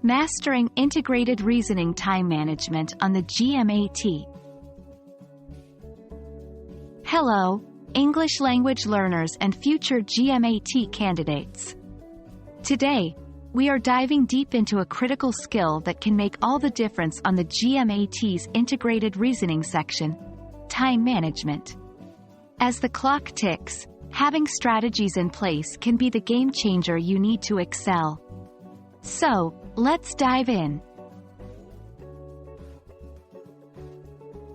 Mastering Integrated Reasoning Time Management on the GMAT. Hello, English language learners and future GMAT candidates. Today, we are diving deep into a critical skill that can make all the difference on the GMAT's Integrated Reasoning section: time management. As the clock ticks, having strategies in place can be the game changer you need to excel. So, let's dive in.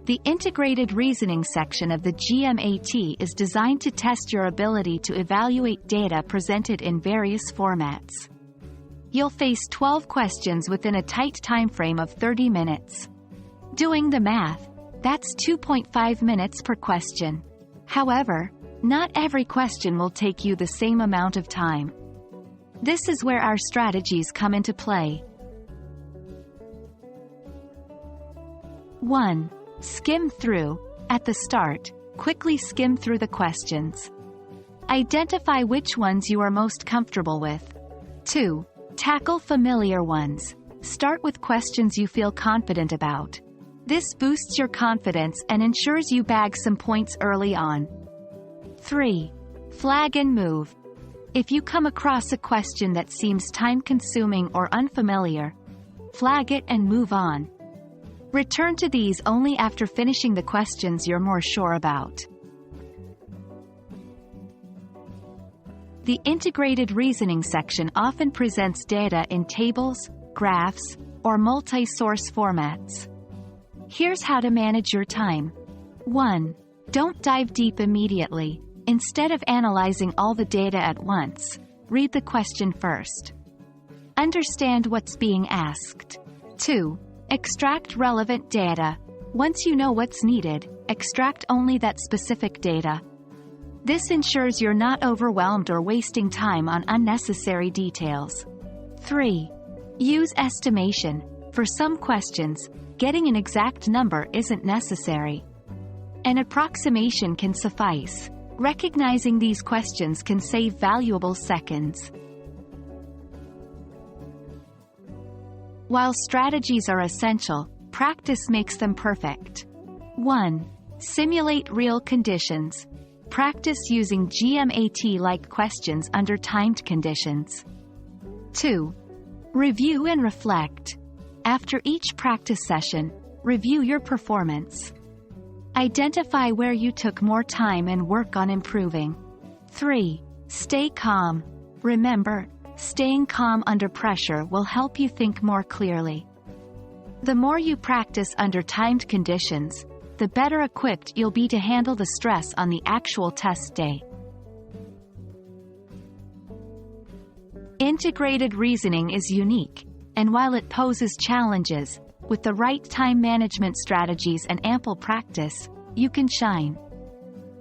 The Integrated Reasoning section of the GMAT is designed to test your ability to evaluate data presented in various formats. You'll face 12 questions within a tight time frame of 30 minutes. Doing the math, that's 2.5 minutes per question. However, not every question will take you the same amount of time. This is where our strategies come into play. 1. Skim through. At the start, quickly skim through the questions. Identify which ones you are most comfortable with. 2. Tackle familiar ones. Start with questions you feel confident about. This boosts your confidence and ensures you bag some points early on. 3. Flag and move. If you come across a question that seems time-consuming or unfamiliar, flag it and move on. Return to these only after finishing the questions you're more sure about. The Integrated Reasoning section often presents data in tables, graphs, or multi-source formats. Here's how to manage your time. 1. Don't dive deep immediately. Instead of analyzing all the data at once, read the question first. Understand what's being asked. 2. Extract relevant data. Once you know what's needed, extract only that specific data. This ensures you're not overwhelmed or wasting time on unnecessary details. 3. Use estimation. For some questions, getting an exact number isn't necessary. An approximation can suffice. Recognizing these questions can save valuable seconds. While strategies are essential, practice makes them perfect. 1. Simulate real conditions. Practice using GMAT-like questions under timed conditions. 2. Review and reflect. After each practice session, review your performance. Identify where you took more time and work on improving. 3. Stay calm. Remember, staying calm under pressure will help you think more clearly. The more you practice under timed conditions, the better equipped you'll be to handle the stress on the actual test day. Integrated reasoning is unique, and while it poses challenges, with the right time management strategies and ample practice, you can shine.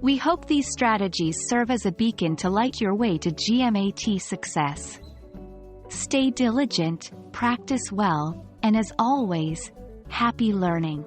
We hope these strategies serve as a beacon to light your way to GMAT success. Stay diligent, practice well, and as always, happy learning.